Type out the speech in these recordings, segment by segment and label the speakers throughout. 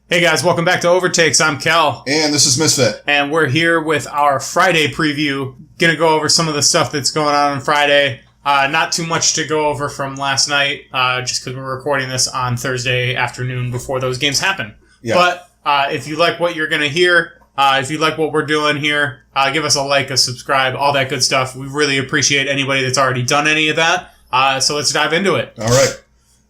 Speaker 1: Hey guys, welcome back to Overtakes. I'm Kel.
Speaker 2: And this is Misfit.
Speaker 1: And we're here with our Friday preview. Gonna go over some of the stuff that's going on Friday. Not too much to go over from last night, just because we're recording this on Thursday afternoon before those games happen. Yeah. But if you like what you're gonna hear, if you like what we're doing here, give us a like, a subscribe, all that good stuff. We really appreciate anybody that's already done any of that. So let's dive into it.
Speaker 2: All right.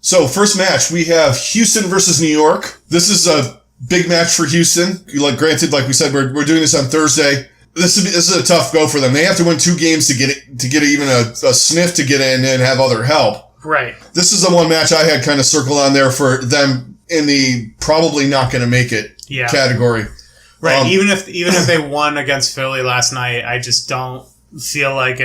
Speaker 2: So, first match, we have Houston versus New York. This is a big match for Houston. Granted, like we said, we're doing this on Thursday. This is a tough go for them. They have to win 2 games to get even a sniff to get in and have other help.
Speaker 1: Right.
Speaker 2: This is the one match I had kind of circled on there for them in the probably not going to make it category.
Speaker 1: Right. Even if they won against Philly last night, I just don't feel like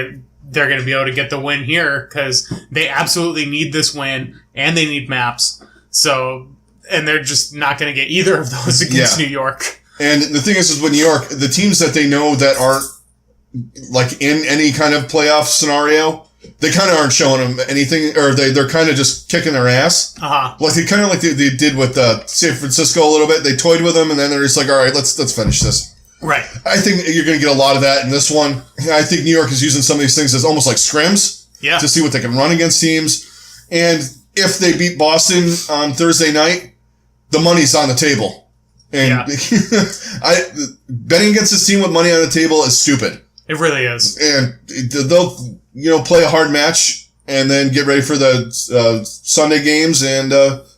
Speaker 1: they're going to be able to get the win here because they absolutely need this win and they need maps. So, and they're just not going to get either of those against New York. And
Speaker 2: the thing is with New York, the teams that they know that aren't like in any kind of playoff scenario, they kind of aren't showing them anything, or they're kind of just kicking their ass. Like they kind of like they did with San Francisco a little bit. They toyed with them, and then they're just like, all right, let's finish this.
Speaker 1: Right.
Speaker 2: I think you're going to get a lot of that in this one. I think New York is using some of these things as almost like scrims to see what they can run against teams. And if they beat Boston on Thursday night, the money's on the table. And betting against this team with money on the table is stupid.
Speaker 1: It really is.
Speaker 2: And they'll play a hard match and then get ready for the Sunday games and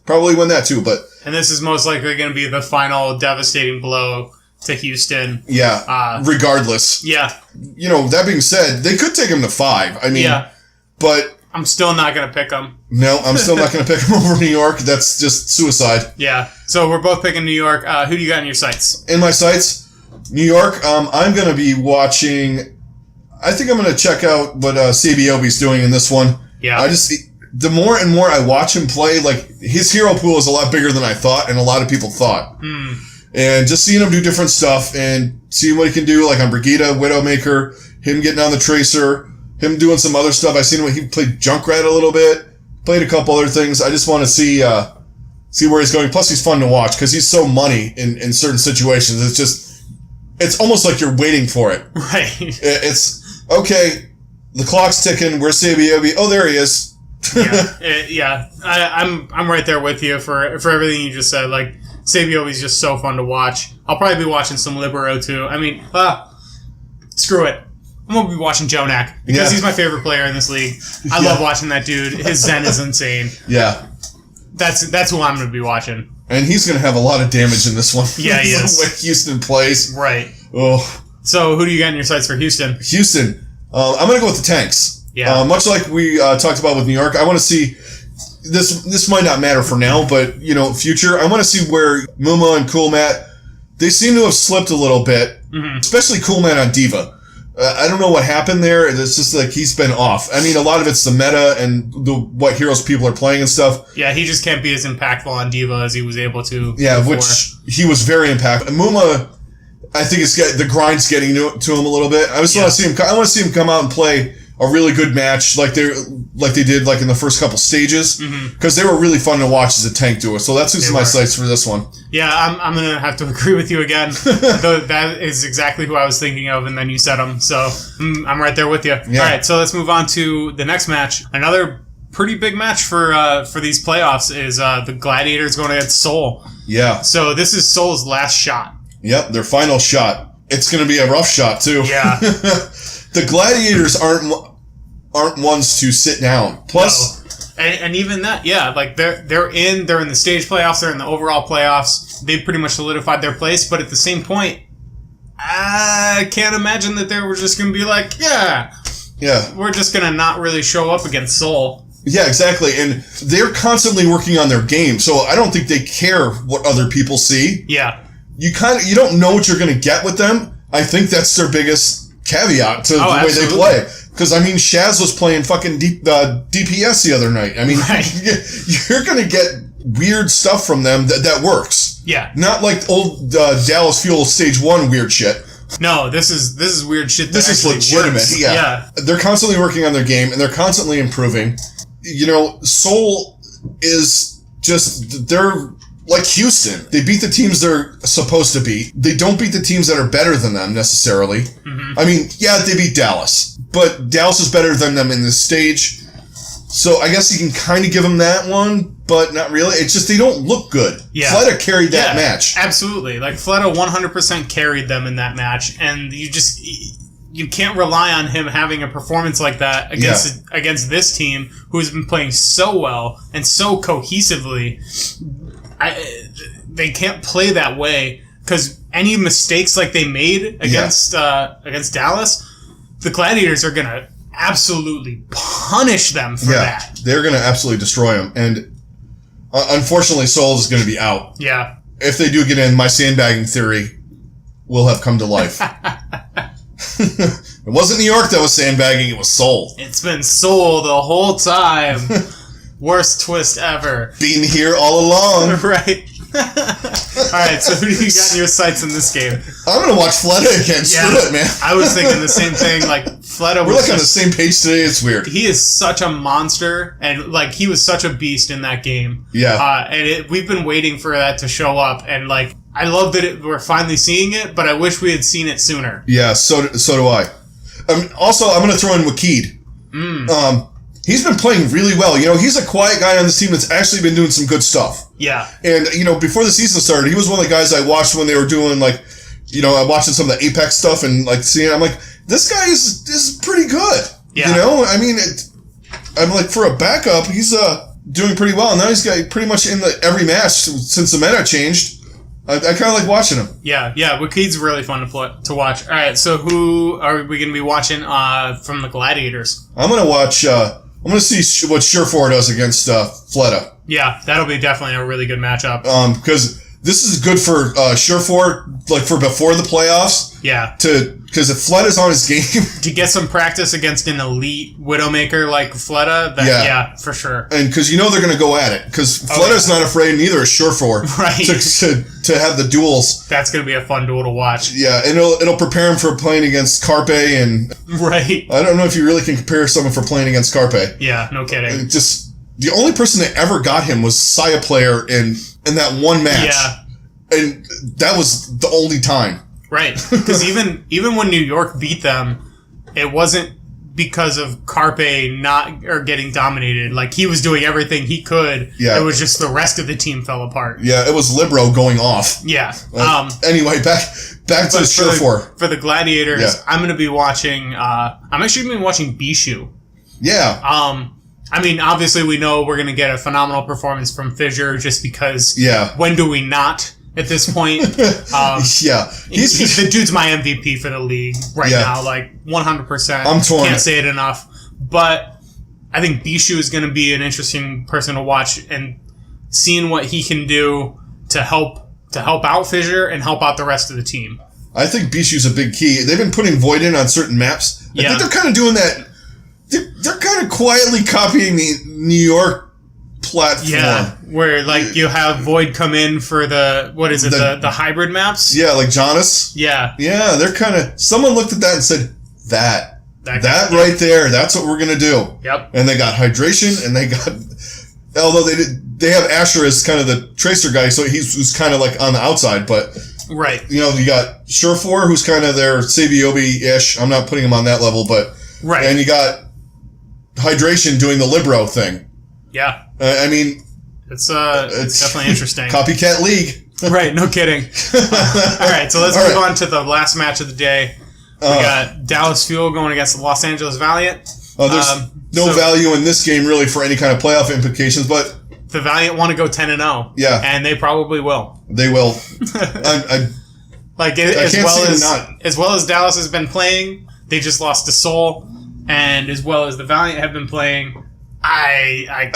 Speaker 2: probably win that too.
Speaker 1: And this is most likely going to be the final devastating blow to Houston.
Speaker 2: Yeah. Regardless.
Speaker 1: Yeah.
Speaker 2: That being said, they could take him to 5. I mean, but
Speaker 1: I'm still not going to pick them.
Speaker 2: No, I'm still not going to pick them over New York. That's just suicide.
Speaker 1: Yeah. So we're both picking New York. Who do you got in your sights?
Speaker 2: In my sights, New York. I'm going to be watching. I think I'm going to check out what Sabiobi's doing in this one.
Speaker 1: Yeah.
Speaker 2: The more and more I watch him play, like his hero pool is a lot bigger than I thought, and a lot of people thought. And just seeing him do different stuff and seeing what he can do, like on Brigida, Widowmaker, him getting on the Tracer, him doing some other stuff. I've seen he played Junkrat a little bit, played a couple other things. I just want to see where he's going. Plus, he's fun to watch because he's so money in certain situations. It's almost like you're waiting for it.
Speaker 1: Right.
Speaker 2: It's, okay, the clock's ticking. Where's Sabiobi? Oh, there he is.
Speaker 1: I'm right there with you for everything you just said. Like, Sabiobi's just so fun to watch. I'll probably be watching some Libero too. I mean, screw it. I'm going to be watching Jonak because he's my favorite player in this league. I love watching that dude. His Zen is insane.
Speaker 2: Yeah.
Speaker 1: That's who I'm going to be watching.
Speaker 2: And he's going to have a lot of damage in this one.
Speaker 1: Yeah, he is.
Speaker 2: The way Houston plays.
Speaker 1: Right.
Speaker 2: Oh.
Speaker 1: So who do you got in your sights for Houston?
Speaker 2: Houston. I'm going to go with the Tanks.
Speaker 1: Yeah.
Speaker 2: Much like we talked about with New York, I want to see... This might not matter for now, but, future, I want to see where Muma and Cool Matt, they seem to have slipped a little bit, especially Cool Matt on Diva. I don't know what happened there. It's just like he's been off. I mean, a lot of it's the meta and what heroes people are playing and stuff.
Speaker 1: Yeah, he just can't be as impactful on Diva as he was able to before.
Speaker 2: Which he was very impactful. Muma, I think the grind's getting to him a little bit. I want to see him. I want to see him come out and play a really good match like they did in the first couple stages because they were really fun to watch as a tank duo. So that's who's my sights for this one.
Speaker 1: Yeah, I'm gonna have to agree with you again. That is exactly who I was thinking of, and then you said him. So I'm right there with you. Yeah. All right, so let's move on to the next match. Another pretty big match for these playoffs is the Gladiators going against Seoul.
Speaker 2: Yeah.
Speaker 1: So this is Seoul's last shot.
Speaker 2: Yep, their final shot. It's going to be a rough shot too.
Speaker 1: Yeah.
Speaker 2: The Gladiators aren't ones to sit down. Plus,
Speaker 1: and even that, like they're in the stage playoffs, they're in the overall playoffs. They pretty much solidified their place, but at the same point, I can't imagine that they were just going to be like, we're just going to not really show up against Seoul.
Speaker 2: Yeah, exactly. And they're constantly working on their game, so I don't think they care what other people see.
Speaker 1: Yeah.
Speaker 2: You don't know what you're going to get with them. I think that's their biggest caveat to the way they play. Because, I mean, Shaz was playing fucking DPS the other night. I mean, you're going to get weird stuff from them that works.
Speaker 1: Yeah.
Speaker 2: Not like old Dallas Fuel Stage 1 weird shit.
Speaker 1: No, this is weird shit that
Speaker 2: this is legitimate.
Speaker 1: Works.
Speaker 2: Yeah. They're constantly working on their game, and they're constantly improving. Seoul is just... like Houston, they beat the teams they're supposed to beat. They don't beat the teams that are better than them necessarily. Mm-hmm. I mean, yeah, they beat Dallas, but Dallas is better than them in this stage. So I guess you can kind of give them that one, but not really. It's just they don't look good.
Speaker 1: Yeah.
Speaker 2: Fleta carried that match.
Speaker 1: Absolutely. Like, Fleta 100% carried them in that match, and you can't rely on him having a performance like that against this team who has been playing so well and so cohesively. They can't play that way, because any mistakes like they made against Dallas, the Gladiators are going to absolutely punish them for that.
Speaker 2: They're going to absolutely destroy them. And unfortunately, Seoul is going to be out.
Speaker 1: Yeah.
Speaker 2: If they do get in, my sandbagging theory will have come to life. It wasn't New York that was sandbagging, it was Seoul.
Speaker 1: It's been Seoul the whole time. Worst twist ever.
Speaker 2: Being here all along.
Speaker 1: Right. Alright, so who do you got in your sights in this game?
Speaker 2: I'm going to watch Fleta again. Screw it, man.
Speaker 1: I was thinking the same thing. Like, Fleta
Speaker 2: We're like on the same page today. It's weird.
Speaker 1: He is such a monster, and like he was such a beast in that game.
Speaker 2: Yeah.
Speaker 1: And we've been waiting for that to show up, and like I love that we're finally seeing it, but I wish we had seen it sooner.
Speaker 2: Yeah, so do I. Also, I'm going to throw in Wakid. He's been playing really well. You know, he's a quiet guy on this team that's actually been doing some good stuff.
Speaker 1: Yeah.
Speaker 2: And, you know, before the season started, he was one of the guys I watched when they were doing, like, you know, I'm watching some of the Apex stuff and, like, seeing, I'm like, this guy is pretty good. Yeah. You know, I mean, I'm like, for a backup, he's doing pretty well. Now he's got pretty much in every match since the meta changed. I kind of like watching him.
Speaker 1: Yeah, Wakid's really fun to watch. All right, so who are we going to be watching from the Gladiators?
Speaker 2: I'm going to watch, I'm going to see what Surefour does against Fleta.
Speaker 1: Yeah, that'll be definitely a really good matchup.
Speaker 2: Because this is good for Surefour, like for before the playoffs.
Speaker 1: Yeah.
Speaker 2: Because if Fleta's on his game...
Speaker 1: to get some practice against an elite Widowmaker like Fleta, yeah, for sure.
Speaker 2: And because you know they're going to go at it. Because Fleta's not afraid, neither is Surefour.
Speaker 1: Right.
Speaker 2: To have the duels.
Speaker 1: That's going to be a fun duel to watch.
Speaker 2: Yeah, and it'll prepare him for playing against Carpe and...
Speaker 1: Right.
Speaker 2: I don't know if you really can compare someone for playing against Carpe.
Speaker 1: Yeah, no kidding.
Speaker 2: And just... The only person that ever got him was Saya Player in that one match.
Speaker 1: Yeah.
Speaker 2: And that was the only time.
Speaker 1: Right. Because even when New York beat them, it wasn't because of Carpe getting dominated. Like, he was doing everything he could.
Speaker 2: Yeah.
Speaker 1: It was just the rest of the team fell apart.
Speaker 2: Yeah, it was Libero going off.
Speaker 1: Yeah.
Speaker 2: Anyway, back to Surefour.
Speaker 1: For the Gladiators, I'm going to be watching... I'm actually going to be watching Bishu.
Speaker 2: Yeah.
Speaker 1: I mean, obviously we know we're going to get a phenomenal performance from Fissure just because...
Speaker 2: Yeah.
Speaker 1: When do we not... At this point,
Speaker 2: yeah,
Speaker 1: the dude's my MVP for the league right now, like 100%.
Speaker 2: I'm torn.
Speaker 1: Can't say it enough, but I think Bishu is going to be an interesting person to watch, and seeing what he can do to help out Fissure and help out the rest of the team.
Speaker 2: I think Bishu's a big key. They've been putting Void in on certain maps. I think they're kind of doing that. They're kind of quietly copying the New York platform.
Speaker 1: Yeah, where like you have Void come in for the hybrid maps.
Speaker 2: Yeah, like Jonas.
Speaker 1: Yeah,
Speaker 2: they're kind of. Someone looked at that and said that right there. That's what we're gonna do.
Speaker 1: Yep.
Speaker 2: And they got hydration, and they got. Although they have Asher as kind of the tracer guy, so who's kind of like on the outside, but.
Speaker 1: Right.
Speaker 2: You know, you got Surefour, who's kind of their Saviobi-ish. I'm not putting him on that level, but.
Speaker 1: Right.
Speaker 2: And you got Hydration doing the Libero thing.
Speaker 1: Yeah.
Speaker 2: I mean...
Speaker 1: It's definitely interesting.
Speaker 2: Copycat League.
Speaker 1: Right, no kidding. All right, so let's move on to the last match of the day. We got Dallas Fuel going against the Los Angeles Valiant.
Speaker 2: There's no value in this game, really, for any kind of playoff implications, but...
Speaker 1: The Valiant want to go 10-0.
Speaker 2: Yeah.
Speaker 1: And they probably will.
Speaker 2: They will.
Speaker 1: As well as Dallas has been playing, they just lost to Seoul. And as well as the Valiant have been playing, I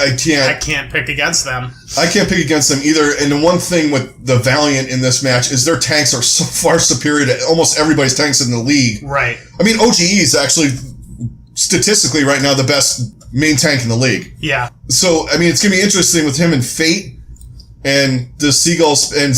Speaker 1: can't pick against them.
Speaker 2: I can't pick against them either. And the one thing with the Valiant in this match is their tanks are so far superior to almost everybody's tanks in the league.
Speaker 1: Right.
Speaker 2: I mean, OGE is actually statistically right now the best main tank in the league.
Speaker 1: Yeah.
Speaker 2: So, I mean, it's going to be interesting with him and Fate and the Seagull in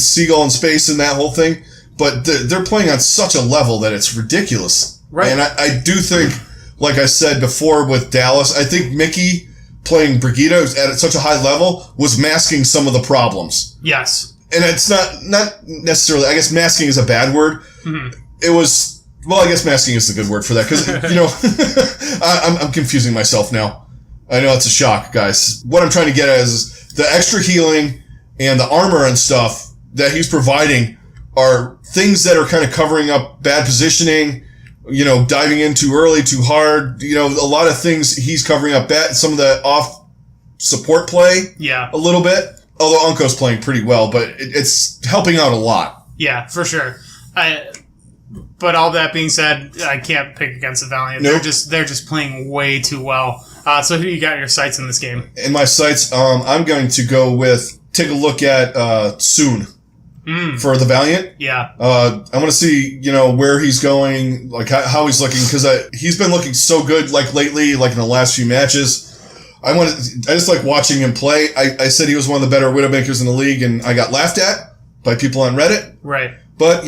Speaker 2: Space and that whole thing. But they're playing on such a level that it's ridiculous.
Speaker 1: Right.
Speaker 2: And I do think, like I said before with Dallas, I think Mickey playing Brigida at such a high level was masking some of the problems.
Speaker 1: Yes.
Speaker 2: And it's not necessarily, I guess masking is a bad word. Mm-hmm. It was, well, I guess masking is the good word for that, because, I'm confusing myself now. I know it's a shock, guys. What I'm trying to get at is the extra healing and the armor and stuff that he's providing are things that are kind of covering up bad positioning, diving in too early, too hard. A lot of things he's covering up bad, some of the off support play.
Speaker 1: Yeah.
Speaker 2: A little bit. Although Unko's playing pretty well, but it's helping out a lot.
Speaker 1: Yeah, for sure. But all that being said, I can't pick against the Valiant.
Speaker 2: Nope.
Speaker 1: They're just playing way too well. So who do you got in your sights in this game?
Speaker 2: In my sights, I'm going to go with, take a look at Soon for the Valiant.
Speaker 1: Yeah.
Speaker 2: I want to see, where he's going, like how he's looking, because he's been looking so good, like lately, like in the last few matches. I just like watching him play. I said he was one of the better Widowmakers in the league, and I got laughed at by people on Reddit.
Speaker 1: Right.
Speaker 2: But,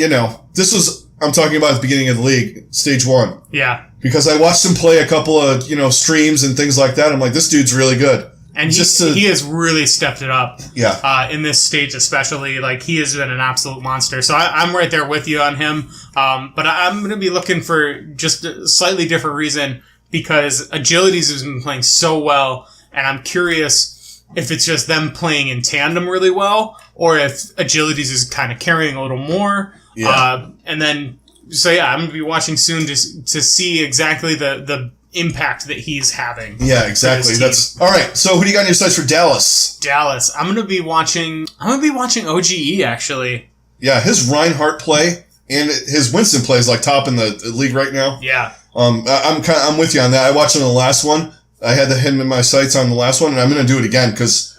Speaker 2: this was, I'm talking about at the beginning of the league, stage 1.
Speaker 1: Yeah.
Speaker 2: Because I watched him play a couple of, streams and things like that. I'm like, this dude's really good.
Speaker 1: And he has really stepped it up.
Speaker 2: Yeah.
Speaker 1: In this stage especially. Like, he has been an absolute monster. So I'm right there with you on him. But I'm going to be looking for just a slightly different reason, because Agilities has been playing so well, and I'm curious if it's just them playing in tandem really well, or if Agilities is kind of carrying a little more.
Speaker 2: Yeah.
Speaker 1: And then, I'm going to be watching soon to see exactly the impact that he's having.
Speaker 2: Yeah, exactly. That's all right. So who do you got in your sights for Dallas?
Speaker 1: Dallas. I'm going to be watching OGE actually.
Speaker 2: Yeah, his Reinhardt play and his Winston play is like top in the league right now.
Speaker 1: Yeah.
Speaker 2: I'm with you on that. I watched him in the last one. I had him in my sights on the last one, and I'm going to do it again because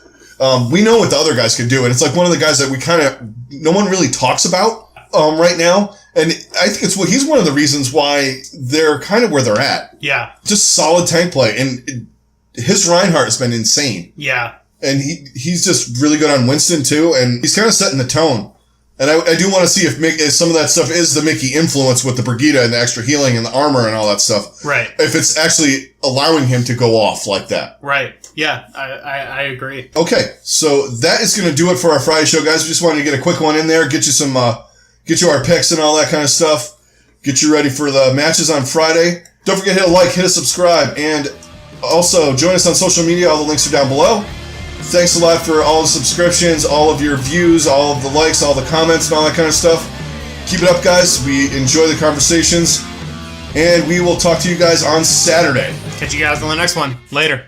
Speaker 2: we know what the other guys can do, and it's like one of the guys that no one really talks about right now, and I think he's one of the reasons why they're kind of where they're at.
Speaker 1: Yeah,
Speaker 2: just solid tank play, and his Reinhardt has been insane.
Speaker 1: Yeah,
Speaker 2: and he's just really good on Winston too, and he's kind of setting the tone. And I do want to see if some of that stuff is the Mickey influence with the Brigida and the extra healing and the armor and all that stuff.
Speaker 1: Right.
Speaker 2: If it's actually allowing him to go off like that.
Speaker 1: Right. Yeah, I agree.
Speaker 2: Okay, so that is going to do it for our Friday show, guys. We just wanted to get a quick one in there, get you our picks and all that kind of stuff, get you ready for the matches on Friday. Don't forget to hit a like, hit a subscribe, and also join us on social media. All the links are down below. Thanks a lot for all the subscriptions, all of your views, all of the likes, all the comments, and all that kind of stuff. Keep it up, guys. We enjoy the conversations, and we will talk to you guys on Saturday.
Speaker 1: Catch you guys on the next one. Later.